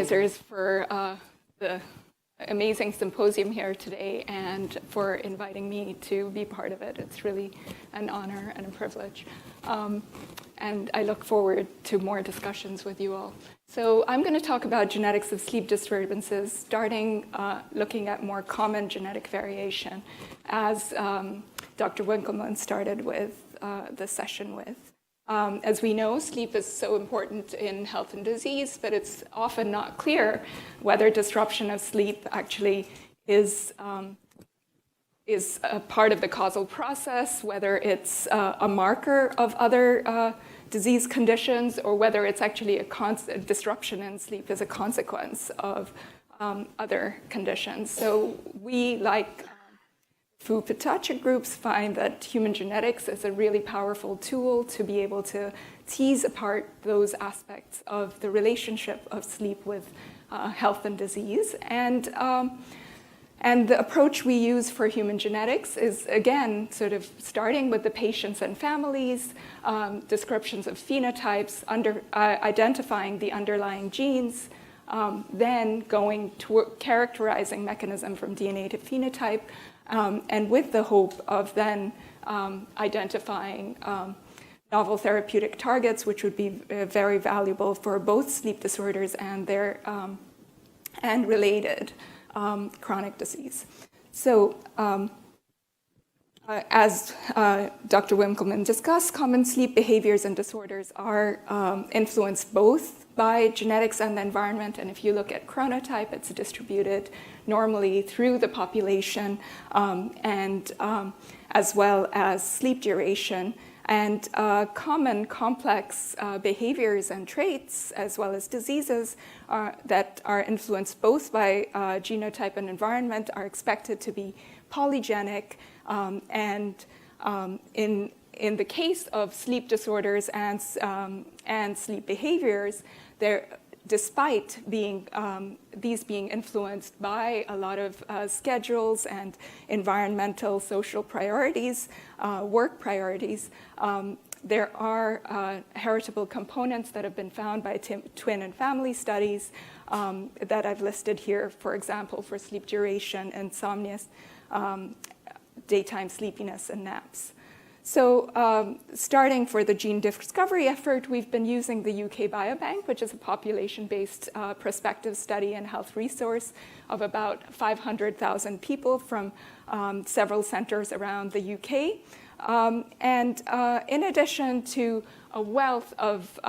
organizers for the amazing symposium here today and for inviting me to be part of it. It's really an honor and a privilege. And I look forward to more discussions with you all. So I'm going to talk about genetics of sleep disturbances, starting looking at more common genetic variation, as Dr. Winkelman started with the session with. As we know, sleep is so important in health and disease, but it's often not clear whether disruption of sleep actually is a part of the causal process, whether it's a marker of other disease conditions, or whether it's actually a disruption in sleep is a consequence of other conditions. So we, like Fu-Patacha groups, find that human genetics is a really powerful tool to be able to tease apart those aspects of the relationship of sleep with health and disease. And the approach we use for human genetics is, again, sort of starting with the patients and families, descriptions of phenotypes, identifying the underlying genes, then going to characterizing mechanism from DNA to phenotype, and with the hope of then identifying novel therapeutic targets, which would be very valuable for both sleep disorders and their and related chronic disease. So, as Dr. Winkelman discussed, common sleep behaviors and disorders are influenced both by genetics and the environment. And if you look at chronotype, it's distributed normally through the population, and as well as sleep duration. And common complex behaviors and traits, as well as diseases that are influenced both by genotype and environment, are expected to be polygenic. And in the case of sleep disorders and sleep behaviors, despite these being influenced by a lot of schedules and environmental, social priorities, work priorities, there are heritable components that have been found by twin and family studies that I've listed here, for example, for sleep duration, insomnia, daytime sleepiness, and naps. So starting for the gene discovery effort, we've been using the UK Biobank, which is a population-based prospective study and health resource of about 500,000 people from several centers around the UK. And in addition to a wealth of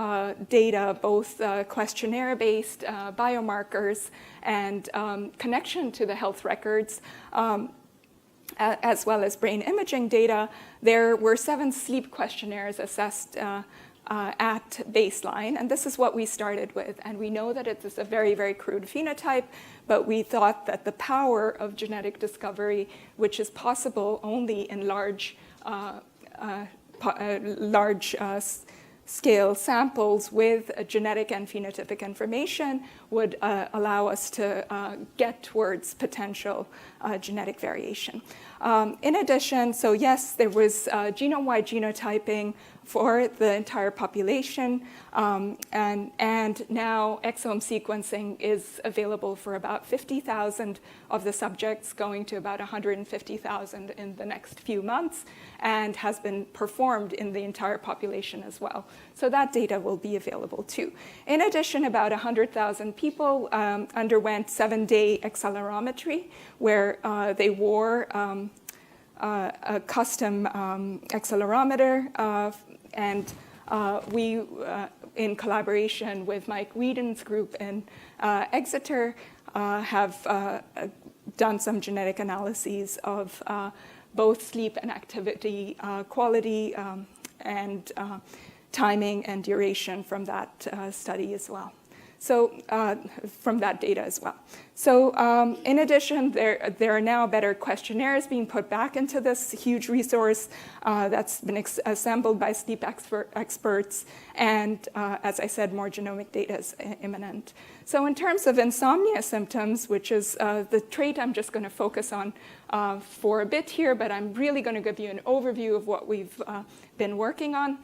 data, both questionnaire-based biomarkers and connection to the health records, as well as brain imaging data, there were 7 sleep questionnaires assessed at baseline, and this is what we started with. And we know that it is a very, very crude phenotype, but we thought that the power of genetic discovery, which is possible only in large scale samples with genetic and phenotypic information, would allow us to get towards potential genetic variation. In addition, so yes, there was genome-wide genotyping for the entire population, and now exome sequencing is available for about 50,000 of the subjects, going to about 150,000 in the next few months, and has been performed in the entire population as well. So that data will be available too. In addition, about 100,000 people underwent 7-day accelerometry, where they wore a custom accelerometer, and we, in collaboration with Mike Whedon's group in Exeter, have done some genetic analyses of both sleep and activity quality and timing and duration from that study as well. So from that data as well. So in addition, there are now better questionnaires being put back into this huge resource that's been assembled by sleep experts. And as I said, more genomic data is imminent. So in terms of insomnia symptoms, which is the trait I'm just going to focus on for a bit here, but I'm really going to give you an overview of what we've been working on.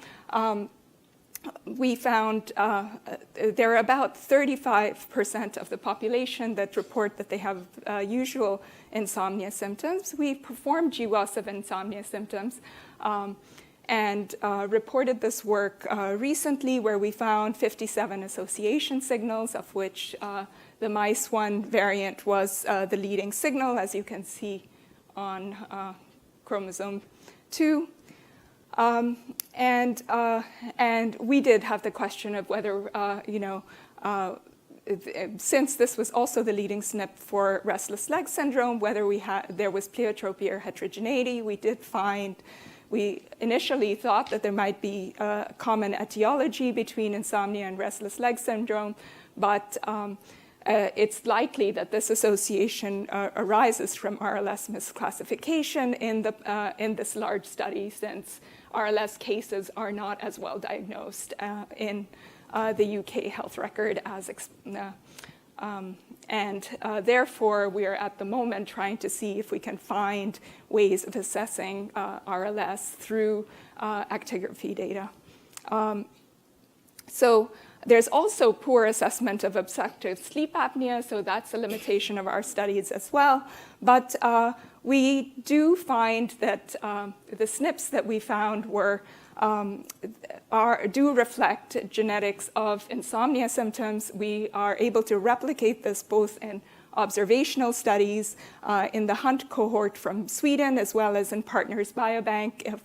we found there are about 35% of the population that report that they have usual insomnia symptoms. We performed GWAS of insomnia symptoms and reported this work recently, where we found 57 association signals, of which the mice-1 variant was the leading signal, as you can see on chromosome 2. And we did have the question of whether, since this was also the leading SNP for restless leg syndrome, whether there was pleiotropy or heterogeneity. We initially thought that there might be a common etiology between insomnia and restless leg syndrome, but it's likely that this association arises from RLS misclassification in this large study, since RLS cases are not as well diagnosed in the UK health record as therefore, we are at the moment trying to see if we can find ways of assessing RLS through actigraphy data. So there's also poor assessment of obstructive sleep apnea, so that's a limitation of our studies as well. But we do find that the SNPs that we found do reflect genetics of insomnia symptoms. We are able to replicate this both in observational studies in the Hunt cohort from Sweden, as well as in Partners Biobank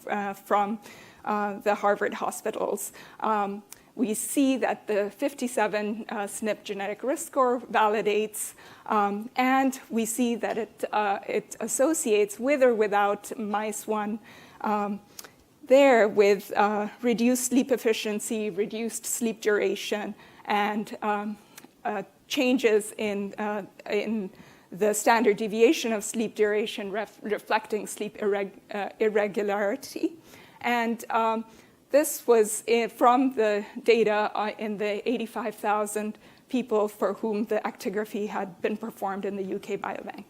from the Harvard hospitals. We see that the 57 SNP genetic risk score validates, and we see that it associates with or without mice-1 there with reduced sleep efficiency, reduced sleep duration, and changes in the standard deviation of sleep duration reflecting sleep irregularity. And this was from the data in the 85,000 people for whom the actigraphy had been performed in the UK Biobank.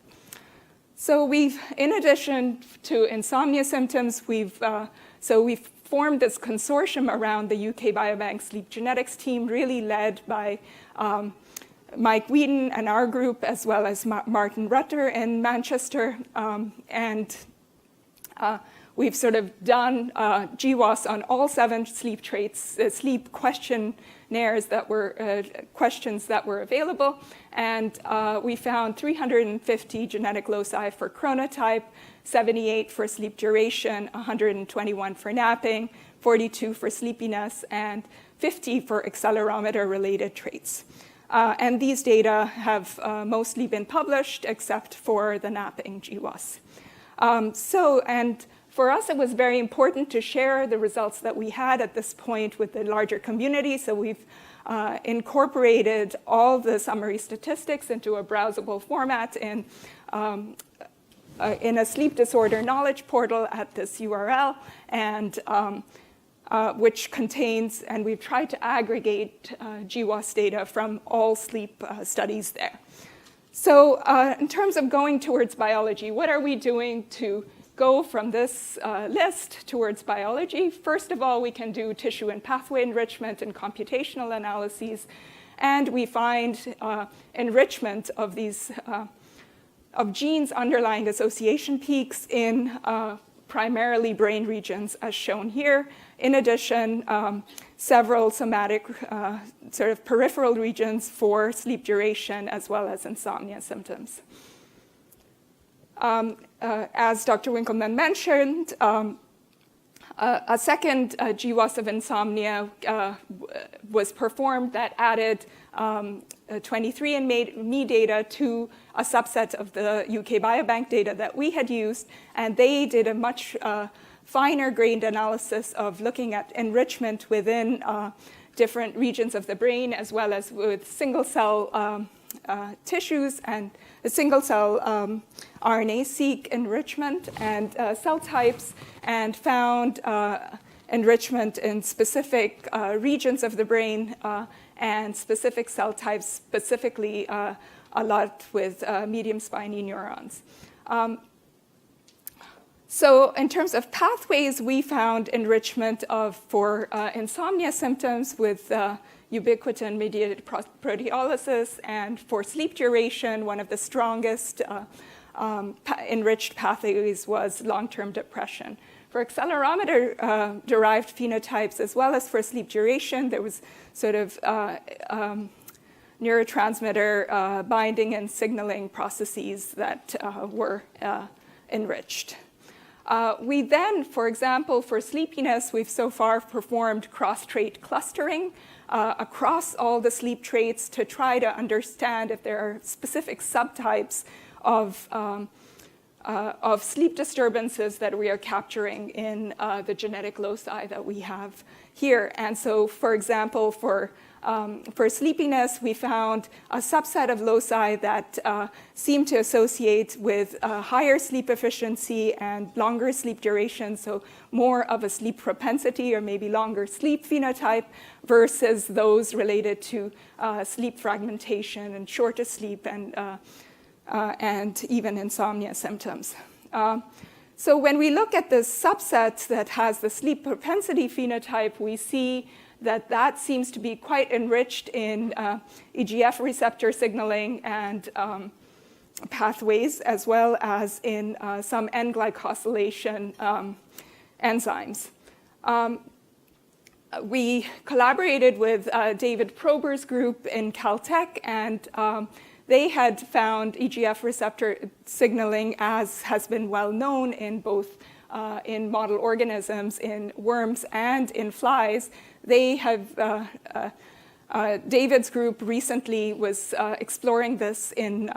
So in addition to insomnia symptoms, we've formed this consortium around the UK Biobank sleep genetics team, really led by Mike Whedon and our group, as well as Martin Rutter in Manchester. We've sort of done GWAS on all 7 sleep traits, sleep questionnaires that were questions that were available, and we found 350 genetic loci for chronotype, 78 for sleep duration, 121 for napping, 42 for sleepiness, and 50 for accelerometer-related traits. And these data have mostly been published, except for the napping GWAS. For us, it was very important to share the results that we had at this point with the larger community. So we've incorporated all the summary statistics into a browsable format in a sleep disorder knowledge portal at this URL, and which contains, and we've tried to aggregate GWAS data from all sleep studies there. So in terms of going towards biology, what are we doing to go from this list towards biology? First of all, we can do tissue and pathway enrichment and computational analyses, and we find enrichment of these of genes underlying association peaks in primarily brain regions, as shown here. In addition, several somatic sort of peripheral regions for sleep duration, as well as insomnia symptoms. As Dr. Winkelman mentioned, a second GWAS of insomnia was performed that added 23andMe data to a subset of the UK Biobank data that we had used, and they did a much finer grained analysis of looking at enrichment within different regions of the brain, as well as with single cell tissues and the single cell RNA-seq enrichment and cell types, and found enrichment in specific regions of the brain and specific cell types, specifically a lot with medium spiny neurons. So in terms of pathways, we found enrichment for insomnia symptoms with ubiquitin-mediated proteolysis, and for sleep duration, one of the strongest enriched pathways was long-term depression. For accelerometer-derived phenotypes, as well as for sleep duration, there was sort of neurotransmitter binding and signaling processes that were enriched. We then, for example, for sleepiness, we've so far performed cross-trait clustering across all the sleep traits to try to understand if there are specific subtypes of sleep disturbances that we are capturing in the genetic loci that we have here. And so, for example, for sleepiness, we found a subset of loci that seem to associate with higher sleep efficiency and longer sleep duration, so more of a sleep propensity or maybe longer sleep phenotype versus those related to sleep fragmentation and shorter sleep and even insomnia symptoms. So when we look at the subset that has the sleep propensity phenotype, we see that seems to be quite enriched in EGF receptor signaling and pathways, as well as in some N-glycosylation enzymes. We collaborated with David Prober's group in Caltech, and they had found EGF receptor signaling, as has been well known in both in model organisms, in worms and in flies. They have, David's group recently was exploring this in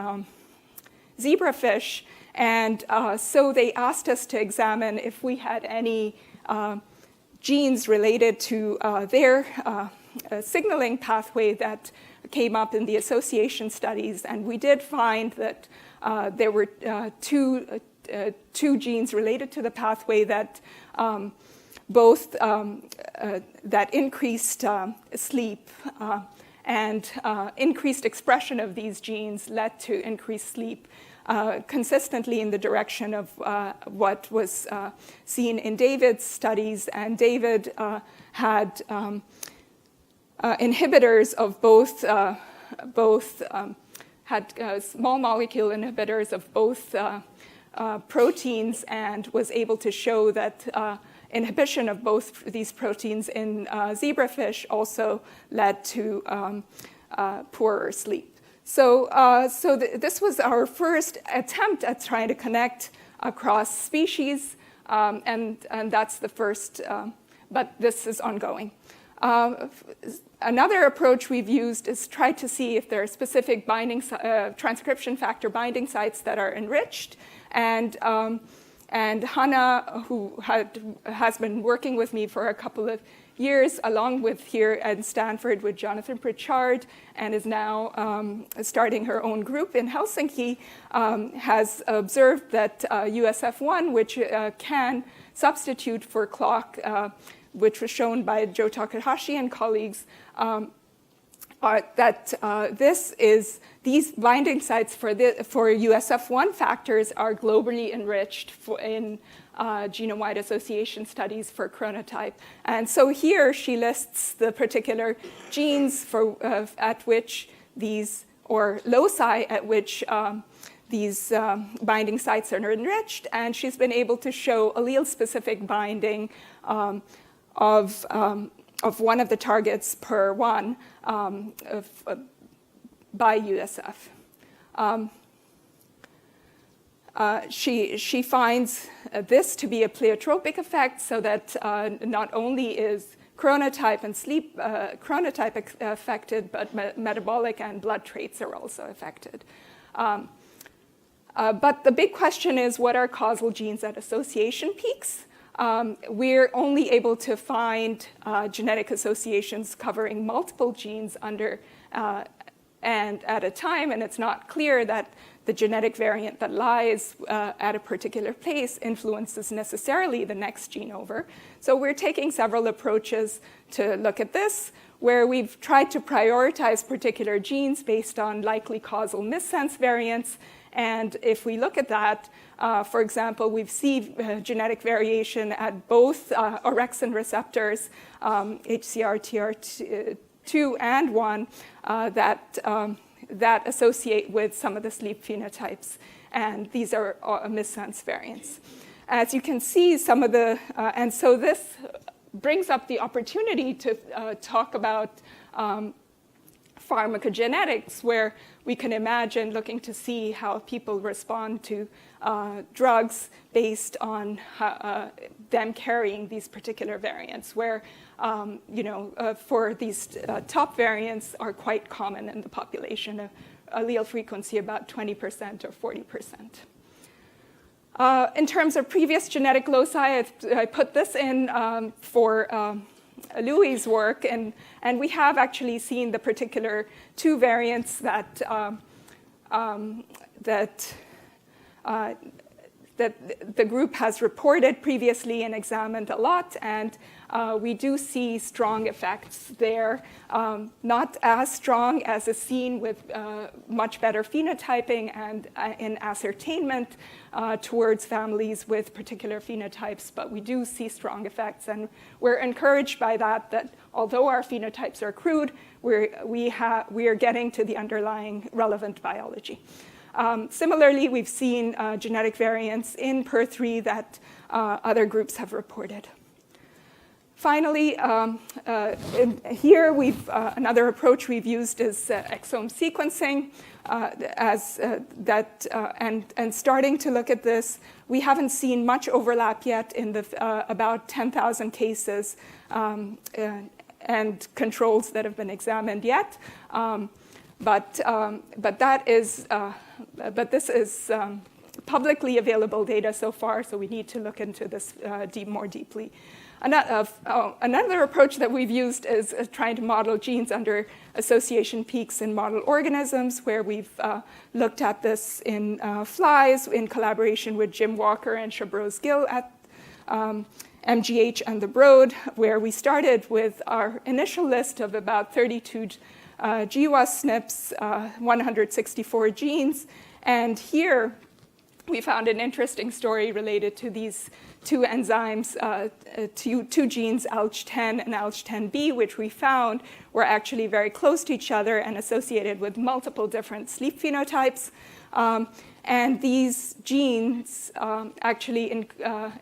zebrafish, and so they asked us to examine if we had any genes related to their signaling pathway that came up in the association studies, and we did find that there were two genes related to the pathway that both that increased sleep and increased expression of these genes led to increased sleep, consistently in the direction of what was seen in David's studies. And David had inhibitors of both had small molecule inhibitors of both proteins, and was able to show that inhibition of both these proteins in zebrafish also led to poorer sleep. So, this was our first attempt at trying to connect across species, and that's the first, but this is ongoing. Another approach we've used is try to see if there are specific binding transcription factor binding sites that are enriched. And Hannah, who has been working with me for a couple of years, along with here at Stanford with Jonathan Pritchard, and is now starting her own group in Helsinki, has observed that USF1, which can substitute for clock, which was shown by Joe Takahashi and colleagues, that these binding sites for USF1 factors are globally enriched in genome-wide association studies for chronotype. And so here she lists the particular genes at which these, or loci at which these binding sites are enriched, and she's been able to show allele-specific binding of one of the targets per one by USF. She finds this to be a pleiotropic effect, so that not only is chronotype and sleep chronotype affected, but metabolic and blood traits are also affected. But the big question is, what are causal genes at association peaks? We're only able to find genetic associations covering multiple genes and at a time, and it's not clear that the genetic variant that lies at a particular place influences necessarily the next gene over. So we're taking several approaches to look at this. where we've tried to prioritize particular genes based on likely causal missense variants. And if we look at that, for example, we've seen genetic variation at both orexin receptors, HCR-TR2 and 1, that associate with some of the sleep phenotypes. And these are missense variants. As you can see, some of the, and so this brings up the opportunity to talk about pharmacogenetics, where we can imagine looking to see how people respond to drugs based on them carrying these particular variants, where for these top variants are quite common in the population, allele frequency about 20% or 40%. In terms of previous genetic loci, I put this in for Louis' work, and we have actually seen the particular two variants that the group has reported previously and examined a lot, and we do see strong effects there, not as strong as is seen with much better phenotyping and in ascertainment towards families with particular phenotypes, but we do see strong effects, and we're encouraged by that although our phenotypes are crude, we are getting to the underlying relevant biology. Similarly, we've seen genetic variants in PER3 that other groups have reported. Finally, here another approach we've used is exome sequencing and starting to look at this. We haven't seen much overlap yet in the about 10,000 cases and controls that have been examined yet. But this is publicly available data so far, so we need to look into this more deeply. Another approach that we've used is trying to model genes under association peaks in model organisms, where we've looked at this in flies in collaboration with Jim Walker and Shabrose Gill at MGH and the Broad, where we started with our initial list of about 32 GWAS SNPs, 164 genes, and here we found an interesting story related to these two enzymes, two genes, ALG10 and ALG10B, which we found were actually very close to each other and associated with multiple different sleep phenotypes. And these genes actually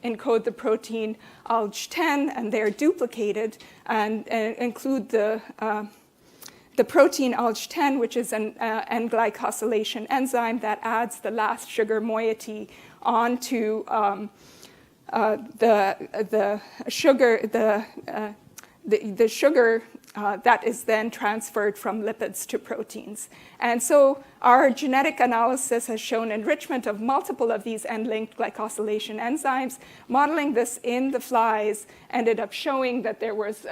encode the protein ALG10, and they're duplicated and include the protein ALG10, which is an N-glycosylation enzyme that adds the last sugar moiety onto the sugar that is then transferred from lipids to proteins. And so our genetic analysis has shown enrichment of multiple of these N-linked glycosylation enzymes. Modeling this in the flies ended up showing that there was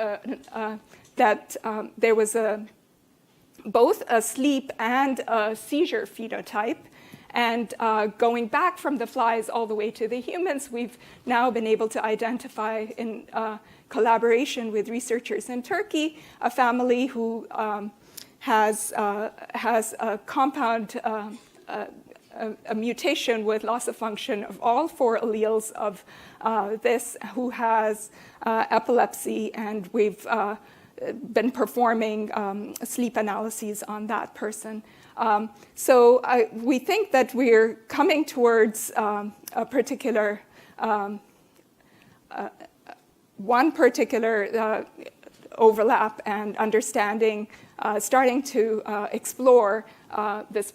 both a sleep and a seizure phenotype. And going back from the flies all the way to the humans, we've now been able to identify in collaboration with researchers in Turkey a family who has a compound, a mutation with loss of function of all 4 alleles of this, who has epilepsy, and we've been performing sleep analyses on that person. So we think that we're coming towards a particular, one particular overlap and understanding, starting to explore this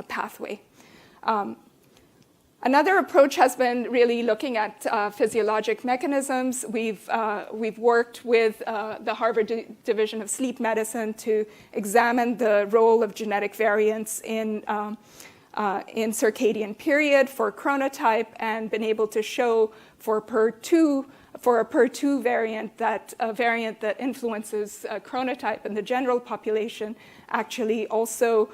pathway. Another approach has been really looking at physiologic mechanisms. We've worked with the Harvard Division of Sleep Medicine to examine the role of genetic variants in circadian period for chronotype, and been able to show for a PER2 variant that a variant that influences chronotype in the general population actually also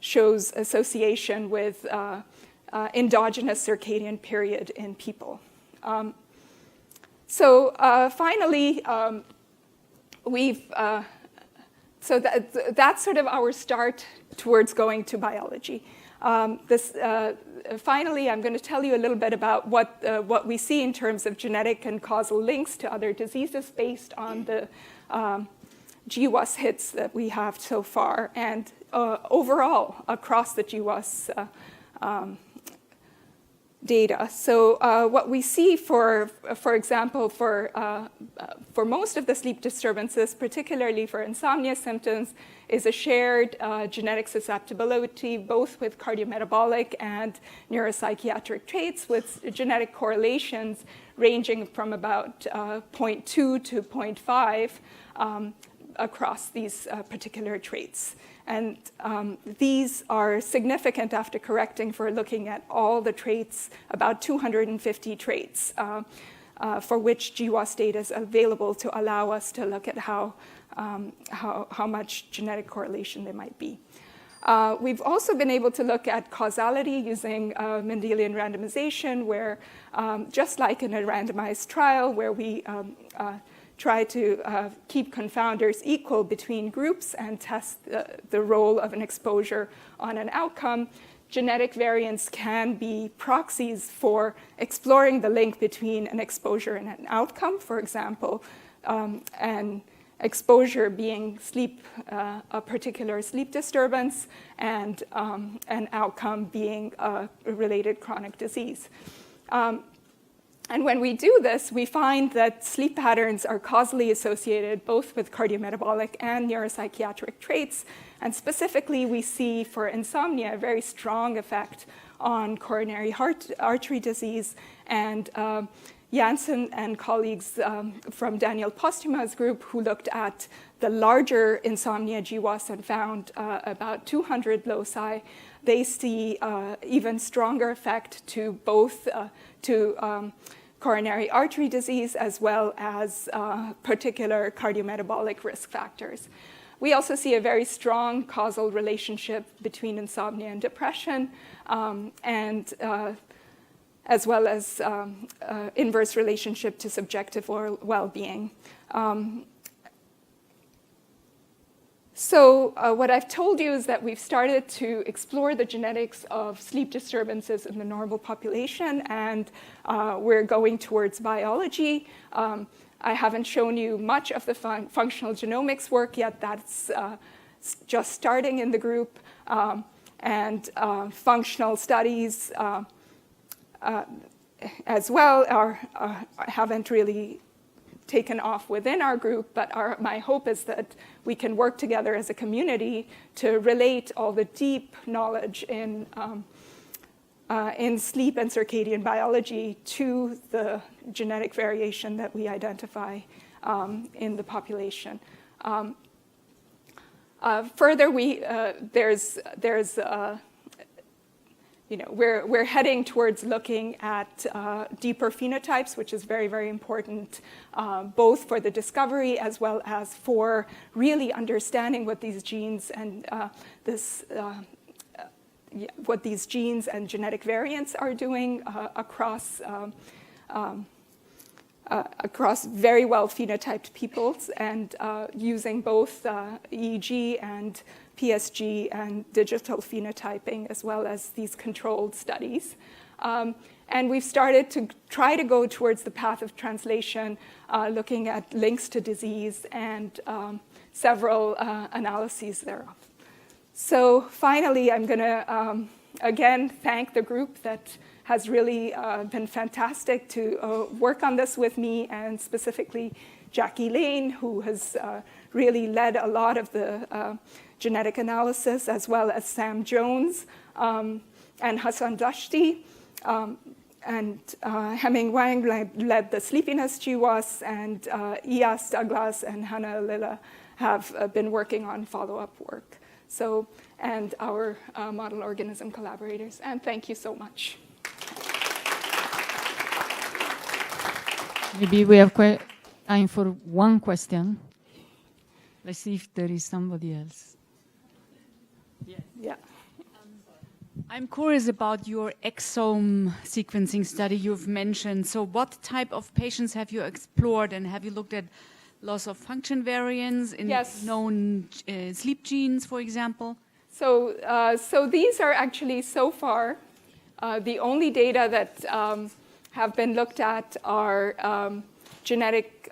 shows association with endogenous circadian period in people. Finally, So that's sort of our start towards going to biology. Finally, I'm going to tell you a little bit about what we see in terms of genetic and causal links to other diseases based on the GWAS hits that we have so far, and overall across the GWAS data. So what we see, for example, for most of the sleep disturbances, particularly for insomnia symptoms, is a shared genetic susceptibility, both with cardiometabolic and neuropsychiatric traits, with genetic correlations ranging from about 0.2 to 0.5 across these particular traits. And these are significant after correcting for looking at all the traits, about 250 traits, for which GWAS data is available to allow us to look at how much genetic correlation there might be. We've also been able to look at causality using Mendelian randomization, where just like in a randomized trial where we try to keep confounders equal between groups and test the role of an exposure on an outcome, genetic variants can be proxies for exploring the link between an exposure and an outcome. For example, an exposure being sleep, a particular sleep disturbance, and an outcome being a related chronic disease. And when we do this, we find that sleep patterns are causally associated both with cardiometabolic and neuropsychiatric traits. And specifically, we see for insomnia a very strong effect on coronary artery disease. And Janssen and colleagues from Daniel Postuma's group, who looked at the larger insomnia GWAS and found about 200 loci, they see even stronger effect to both coronary artery disease as well as particular cardiometabolic risk factors. We also see a very strong causal relationship between insomnia and depression, and as well as inverse relationship to subjective well-being. So what I've told you is that we've started to explore the genetics of sleep disturbances in the normal population, and we're going towards biology. I haven't shown you much of the functional genomics work yet. That's just starting in the group. And functional studies as well haven't really taken off within our group, but my hope is that we can work together as a community to relate all the deep knowledge in sleep and circadian biology to the genetic variation that we identify in the population. Further, we're heading towards looking at deeper phenotypes, which is very, very important, both for the discovery as well as for really understanding what these genes and what these genes and genetic variants are doing across very well phenotyped peoples, and using both EEG and PSG and digital phenotyping, as well as these controlled studies. And we've started to try to go towards the path of translation, looking at links to disease and several analyses thereof. So finally, I'm going to, again, thank the group that has really been fantastic to work on this with me, and specifically Jackie Lane, who has really led a lot of the genetic analysis, as well as Sam Jones and Hassan Dashti. And Hemming Wang led the sleepiness GWAS, and Iyas Douglas and Hannah Lilla have been working on follow-up work. So, and our model organism collaborators. And thank you so much. Maybe we have time for one question. Let's see if there is somebody else. Yeah. I'm curious about your exome sequencing study you've mentioned. So what type of patients have you explored, and have you looked at loss of function variants in Yes. known sleep genes, for example? So these are actually so far the only data that have been looked at are genetic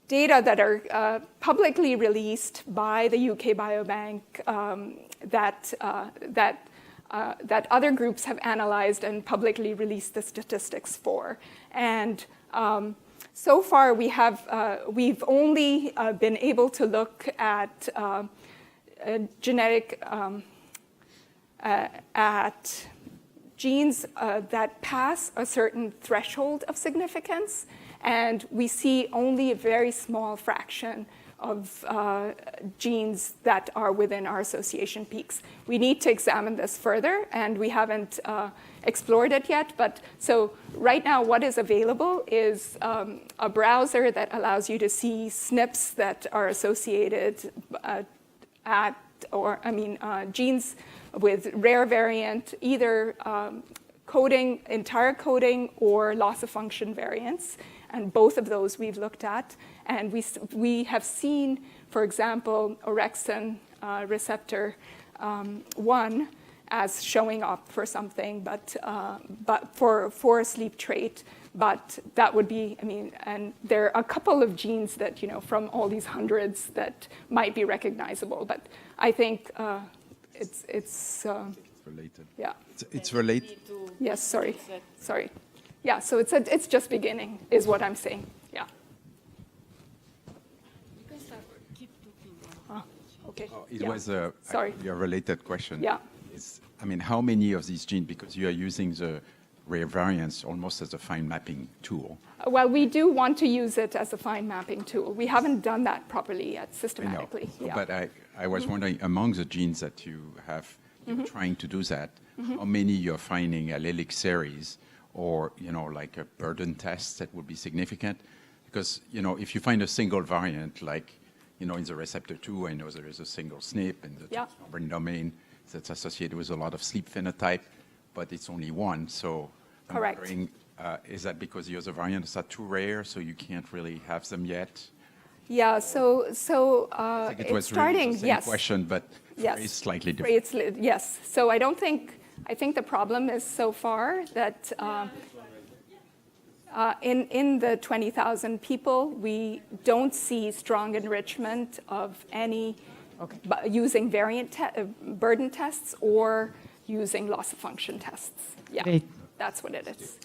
data that are publicly released by the UK Biobank that other groups have analyzed and publicly released the statistics for. And so far, we've only been able to look at at genes that pass a certain threshold of significance, and we see only a very small fraction of genes that are within our association peaks. We need to examine this further, and we haven't explored it yet. But so right now, what is available is a browser that allows you to see SNPs that are associated genes with rare variant, either entire coding or loss of function variants. And both of those we've looked at. And we have seen, for example, orexin receptor 1 as showing up for something, but for a sleep trait. But that would be, and there are a couple of genes that, from all these hundreds that might be recognizable. But I think it's related. Yeah. It's related. Yes, sorry. Yeah, so it's just beginning, is what I'm saying. Yeah. Okay. It was a related question. Yeah. How many of these genes, because you are using the rare variants almost as a fine mapping tool. Well, we do want to use it as a fine mapping tool. We haven't done that properly yet, systematically. I know. Yeah. But I was wondering, among the genes that you have, you're trying to do that, how many you're finding allelic series or, like a burden test that would be significant? Because, if you find a single variant, like, in the receptor 2, I know there is a single SNP in the transmembrane domain that's associated with a lot of sleep phenotype, but it's only one. So I'm Correct. wondering, is that because the other variants are too rare, so you can't really have them yet? Yeah, so I think it was starting, really the same yes. question, but Yes. it's slightly different. Yes. So I think the problem is so far that in the 20,000 people, we don't see strong enrichment of any using variant burden tests or using loss of function tests. Yeah, Great. that's what it is.